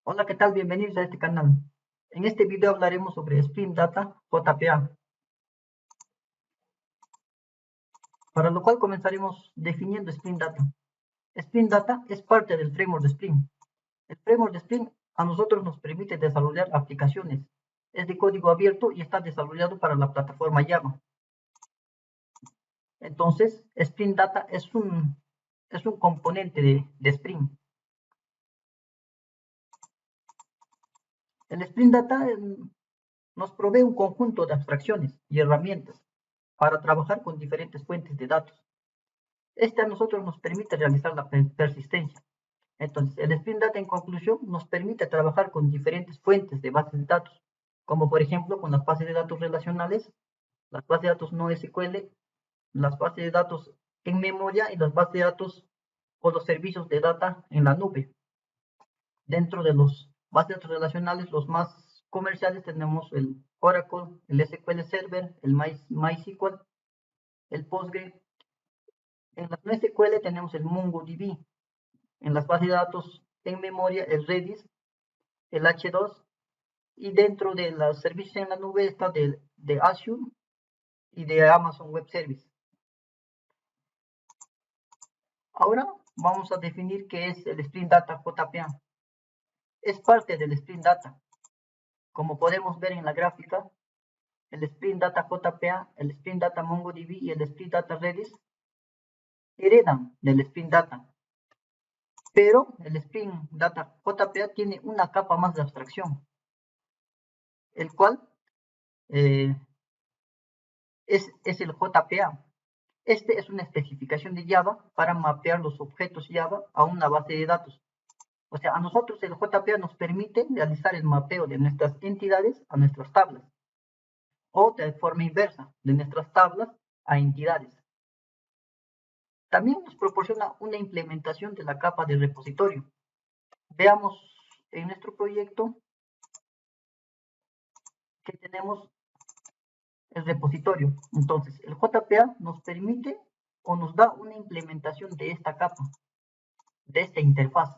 Hola, ¿qué tal? Bienvenidos a este canal. En este video hablaremos sobre Spring Data JPA, para lo cual comenzaremos definiendo Spring Data. Spring Data es parte del framework de Spring. El framework de Spring a nosotros nos permite desarrollar aplicaciones. Es de código abierto y está desarrollado para la plataforma Java. Entonces, Spring Data es un componente de Spring. El Spring Data nos provee un conjunto de abstracciones y herramientas para trabajar con diferentes fuentes de datos. Este a nosotros nos permite realizar la persistencia. Entonces, el Spring Data en conclusión nos permite trabajar con diferentes fuentes de bases de datos, como por ejemplo con las bases de datos relacionales, las bases de datos no SQL, las bases de datos en memoria y las bases de datos o los servicios de data en la nube. Dentro de los bases de datos relacionales, los más comerciales tenemos el Oracle, el SQL Server, el MySQL, el Postgre. En las NoSQL tenemos el MongoDB. En las bases de datos en memoria el Redis, el H2, y dentro de los servicios en la nube está de Azure y de Amazon Web Service. Ahora vamos a definir qué es el Spring Data JPA. Es parte del Spring Data. Como podemos ver en la gráfica, el Spring Data JPA, el Spring Data MongoDB y el Spring Data Redis heredan del Spring Data. Pero el Spring Data JPA tiene una capa más de abstracción, el cual es el JPA. Este es una especificación de Java para mapear los objetos Java a una base de datos. O sea, a nosotros el JPA nos permite realizar el mapeo de nuestras entidades a nuestras tablas, o de forma inversa, de nuestras tablas a entidades. También nos proporciona una implementación de la capa de repositorio. Veamos en nuestro proyecto que tenemos el repositorio. Entonces, el JPA nos permite o nos da una implementación de esta capa, de esta interfaz,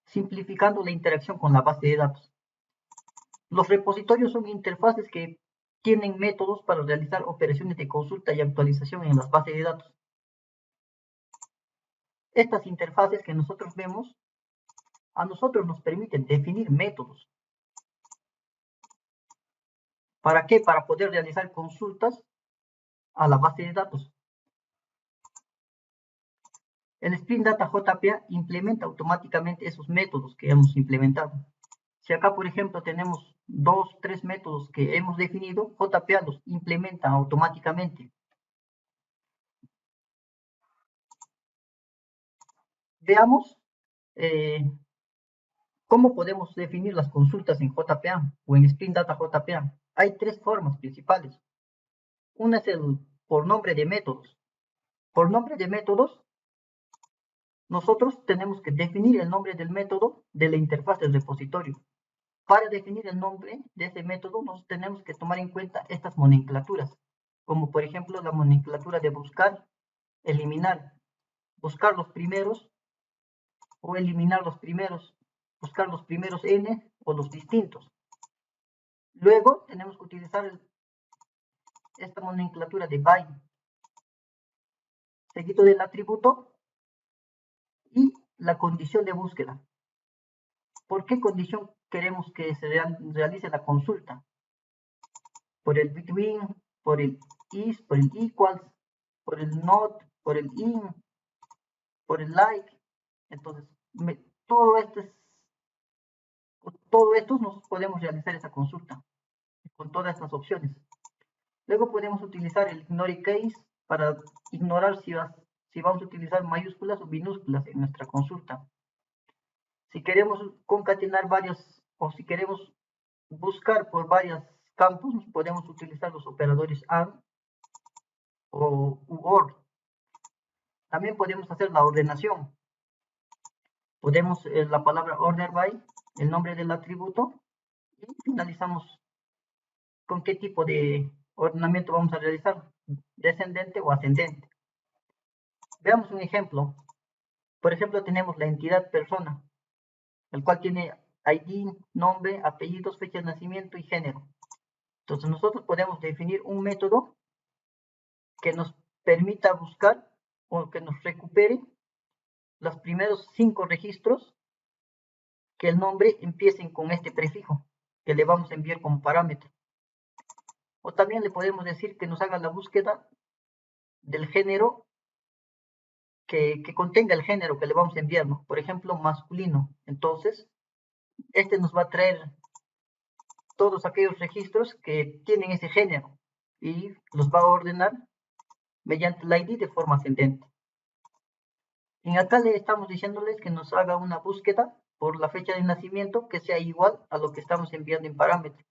simplificando la interacción con la base de datos. Los repositorios son interfaces que tienen métodos para realizar operaciones de consulta y actualización en las bases de datos. Estas interfaces que nosotros vemos, a nosotros nos permiten definir métodos. ¿Para qué? Para poder realizar consultas a la base de datos. El Spring Data JPA implementa automáticamente esos métodos que hemos implementado. Si acá, por ejemplo, tenemos 2, 3 métodos que hemos definido, JPA los implementa automáticamente. Veamos cómo podemos definir las consultas en JPA o en Spring Data JPA. Hay 3 formas principales. Una es por nombre de métodos. Por nombre de métodos, nosotros tenemos que definir el nombre del método de la interfaz del repositorio. Para definir el nombre de ese método, nos tenemos que tomar en cuenta estas nomenclaturas, como por ejemplo la nomenclatura de buscar, eliminar, buscar los primeros o eliminar los primeros, buscar los primeros n o los distintos. Luego tenemos que utilizar esta nomenclatura de by, seguido del atributo y la condición de búsqueda. ¿Por qué condición queremos que se realice la consulta? Por el between, por el is, por el equals, por el not, por el in, por el like. Entonces, todo esto nos podemos realizar esa consulta con todas estas opciones. Luego podemos utilizar el ignore case para ignorar si vamos a utilizar mayúsculas o minúsculas en nuestra consulta. Si queremos concatenar varios o si queremos buscar por varios campos, podemos utilizar los operadores AND o OR. También podemos hacer la ordenación. Podemos la palabra order by, el nombre del atributo, y finalizamos con qué tipo de ordenamiento vamos a realizar, descendente o ascendente. Veamos un ejemplo. Por ejemplo, tenemos la entidad persona, el cual tiene ID, nombre, apellidos, fecha de nacimiento y género. Entonces nosotros podemos definir un método que nos permita buscar o que nos recupere los primeros 5 registros que el nombre empiecen con este prefijo que le vamos a enviar como parámetro. O también le podemos decir que nos haga la búsqueda del género que contenga el género que le vamos a enviar, ¿no? Por ejemplo, masculino. Entonces, este nos va a traer todos aquellos registros que tienen ese género y los va a ordenar mediante el ID de forma ascendente. En acá le estamos diciéndoles que nos haga una búsqueda por la fecha de nacimiento que sea igual a lo que estamos enviando en parámetro.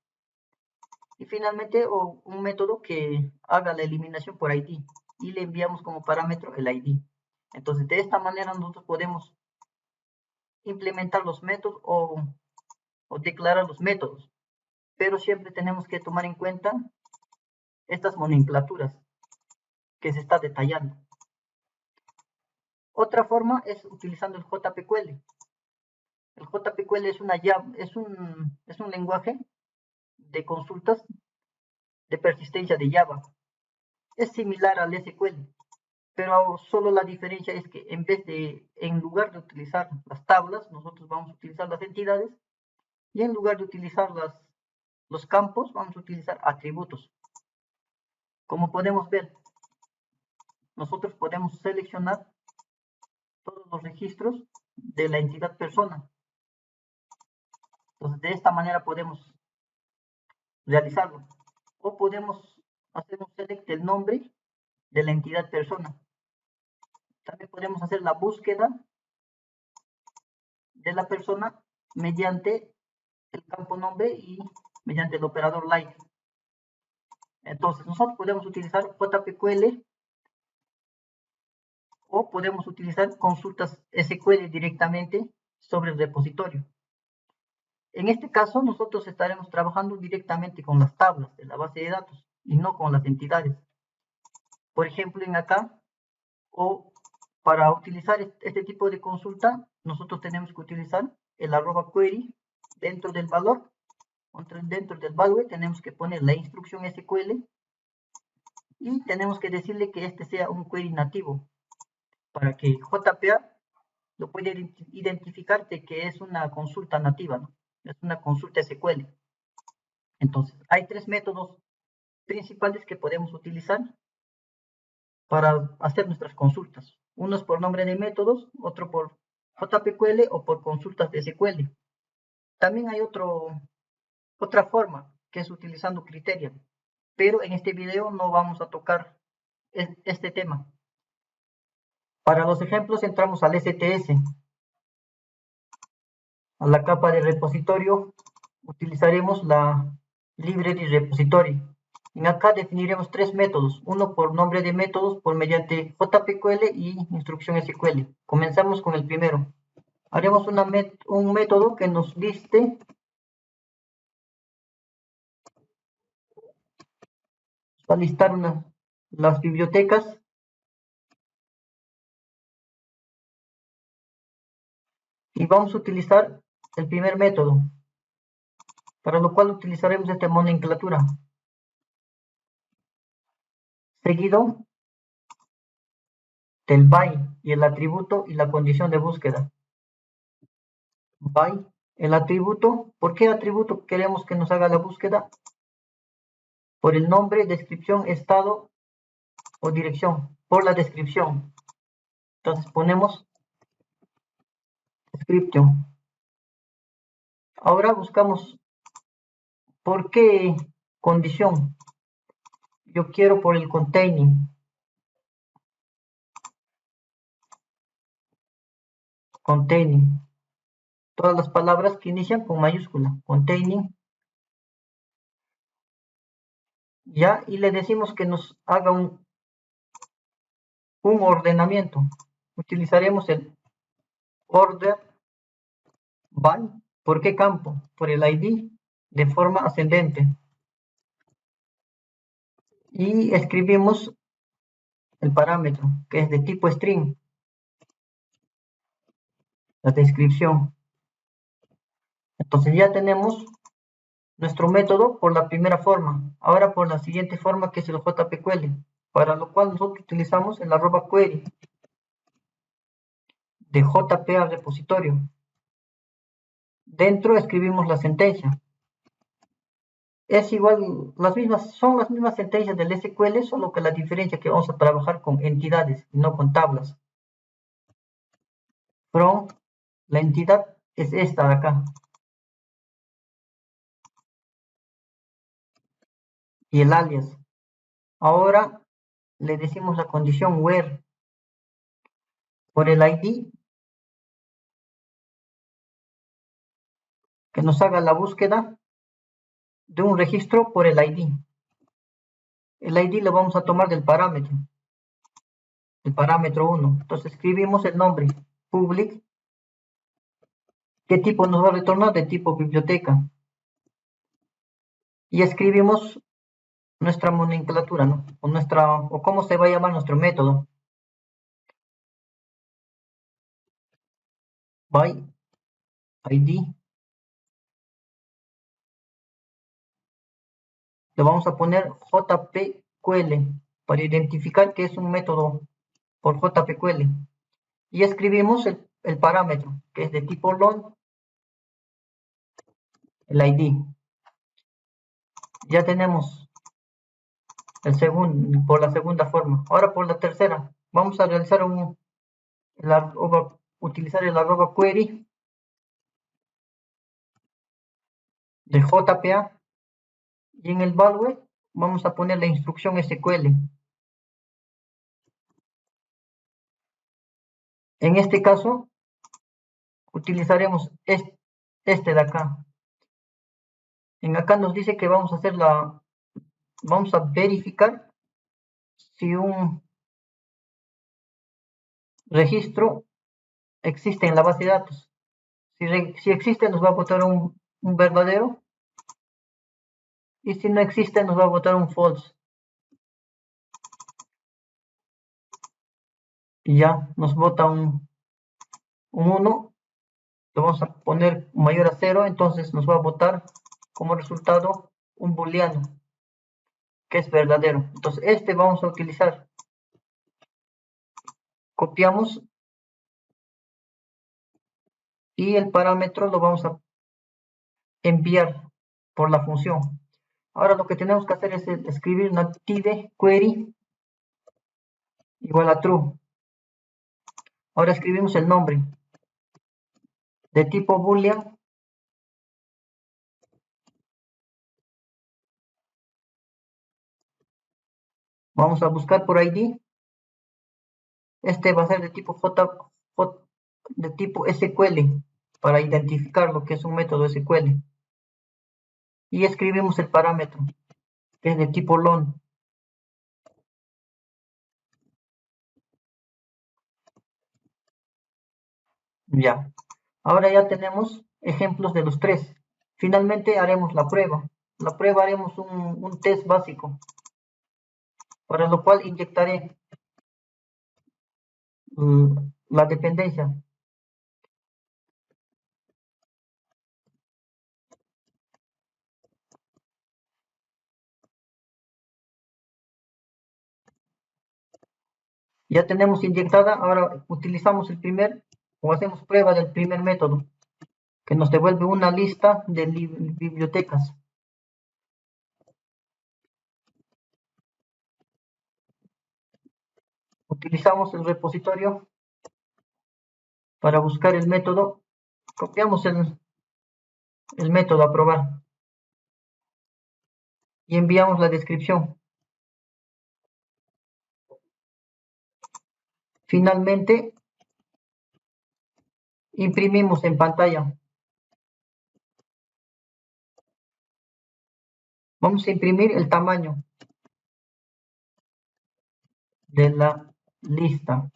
Y finalmente un método que haga la eliminación por ID y le enviamos como parámetro el ID. Entonces de esta manera nosotros podemos implementar los métodos o declarar los métodos, pero siempre tenemos que tomar en cuenta estas nomenclaturas que se está detallando. Otra forma es utilizando el JPQL. El JPQL es un lenguaje de consultas de persistencia de Java. Es similar al SQL, pero solo la diferencia es que en lugar de utilizar las tablas, nosotros vamos a utilizar las entidades, y en lugar de utilizar los campos, vamos a utilizar atributos. Como podemos ver, nosotros podemos seleccionar todos los registros de la entidad persona. Entonces, de esta manera podemos realizarlo. O podemos hacer un select del nombre de la entidad persona. También podemos hacer la búsqueda de la persona mediante el campo nombre y mediante el operador like. Entonces, nosotros podemos utilizar JPQL o podemos utilizar consultas SQL directamente sobre el repositorio. En este caso, nosotros estaremos trabajando directamente con las tablas de la base de datos y no con las entidades. Por ejemplo, en acá, o para utilizar este tipo de consulta, nosotros tenemos que utilizar el @query dentro del valor. Dentro del value tenemos que poner la instrucción SQL y tenemos que decirle que este sea un query nativo para que JPA lo pueda identificar de que es una consulta nativa, ¿no? Es una consulta SQL. Entonces, hay 3 métodos principales que podemos utilizar para hacer nuestras consultas. Uno es por nombre de métodos, otro por JPQL o por consultas de SQL. También hay otra forma, que es utilizando Criterion, pero en este video no vamos a tocar este tema. Para los ejemplos entramos al STS, a la capa de repositorio, utilizaremos la library repository. En acá definiremos 3 métodos, uno por nombre de métodos por mediante JPQL y instrucción SQL. Comenzamos con el primero. Haremos un método que nos liste va a listar las bibliotecas y vamos a utilizar el primer método, para lo cual utilizaremos esta nomenclatura. Seguido del by y el atributo y la condición de búsqueda. By, el atributo. ¿Por qué atributo queremos que nos haga la búsqueda? Por el nombre, descripción, estado o dirección. Por la descripción. Entonces ponemos description. Ahora buscamos por qué condición. Yo quiero por el containing. Containing. Todas las palabras que inician con mayúscula. Containing. Ya, y le decimos que nos haga un ordenamiento. Utilizaremos el order by. ¿Por qué campo? Por el ID de forma ascendente. Y escribimos el parámetro, que es de tipo string. la descripción. Entonces ya tenemos nuestro método por la primera forma. Ahora por la siguiente forma, que es el JPQL, para lo cual nosotros utilizamos el @query de JP al repositorio. Dentro escribimos la sentencia. Es igual, son las mismas sentencias del SQL, solo que la diferencia que vamos a trabajar con entidades y no con tablas. From, la entidad es esta de acá. Y el alias. Ahora le decimos la condición where por el ID, que nos haga la búsqueda de un registro por el ID. El ID lo vamos a tomar del parámetro, el parámetro 1. Entonces escribimos el nombre, public. ¿Qué tipo nos va a retornar? De tipo biblioteca. Y escribimos nuestra nomenclatura, ¿no? O cómo se va a llamar nuestro método. By ID. Le vamos a poner JPQL para identificar que es un método por JPQL. Y escribimos el parámetro, que es de tipo long, el ID. Ya tenemos por la segunda forma. Ahora por la tercera, vamos a realizar utilizar el @query de JPA, y en el value vamos a poner la instrucción SQL. En este caso utilizaremos este de acá. En acá nos dice que vamos a verificar si un registro existe en la base de datos. Si existe, nos va a botar un verdadero, y si no existe, nos va a botar un false. Y ya nos bota un 1, lo vamos a poner mayor a 0, entonces nos va a botar como resultado un booleano, que es verdadero. Entonces este vamos a utilizar. Copiamos y el parámetro lo vamos a enviar por la función. Ahora lo que tenemos que hacer es escribir native query igual a true. Ahora escribimos el nombre de tipo boolean. Vamos a buscar por ID. Este va a ser de tipo de tipo SQL, para identificar lo que es un método SQL. Y escribimos el parámetro, que es de tipo long. Ya. Ahora ya tenemos ejemplos de los tres. Finalmente haremos la prueba. La prueba haremos un test básico, para lo cual inyectaré la dependencia. Ya tenemos inyectada, ahora utilizamos hacemos prueba del primer método, que nos devuelve una lista de bibliotecas. Utilizamos el repositorio para buscar el método, copiamos el método a probar y enviamos la descripción. Finalmente, imprimimos en pantalla. Vamos a imprimir el tamaño de la lista.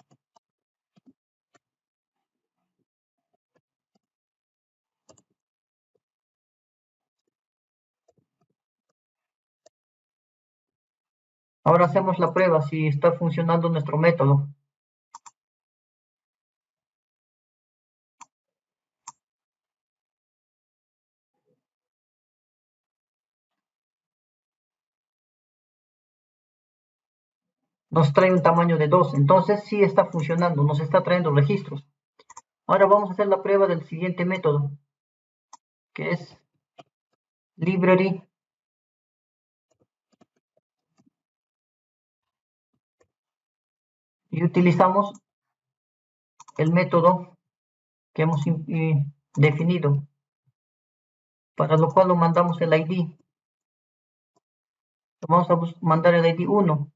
Ahora hacemos la prueba si está funcionando nuestro método. nos trae un tamaño de 2. Entonces sí está funcionando, nos está trayendo registros. Ahora vamos a hacer la prueba del siguiente método, que es library y utilizamos el método que hemos definido, para lo cual lo mandamos el ID. Vamos a mandar el ID 1.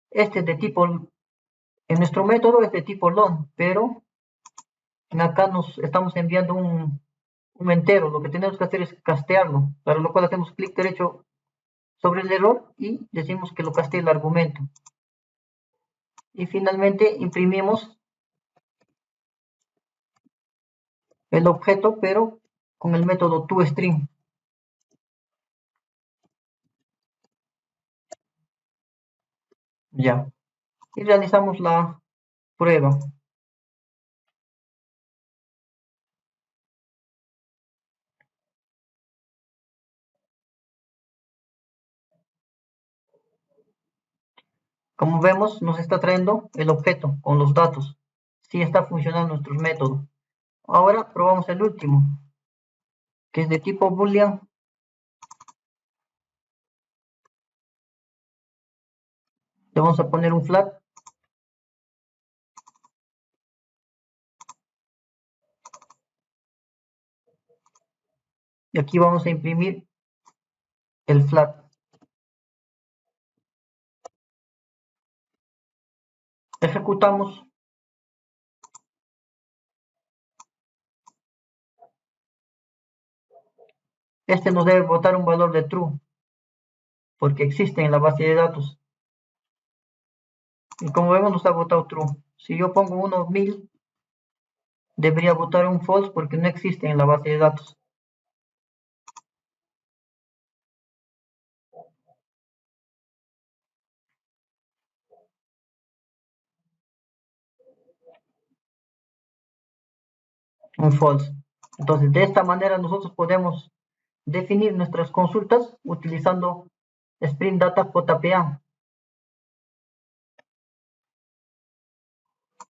Este es de tipo, en nuestro método es de tipo long, pero acá nos estamos enviando un entero. Lo que tenemos que hacer es castearlo, para lo cual hacemos clic derecho sobre el error y decimos que lo castee el argumento. Y finalmente imprimimos el objeto, pero con el método toString. Ya. Y realizamos la prueba. Como vemos, nos está trayendo el objeto con los datos. Sí está funcionando nuestro método. Ahora probamos el último, que es de tipo boolean. Le vamos a poner un flat. Y aquí vamos a imprimir el flat. Ejecutamos. Este nos debe botar un valor de true, porque existe en la base de datos. Y como vemos nos ha botado true. Si yo pongo 1000, debería botar un false porque no existe en la base de datos. Un false. Entonces de esta manera nosotros podemos definir nuestras consultas utilizando Spring Data JPA.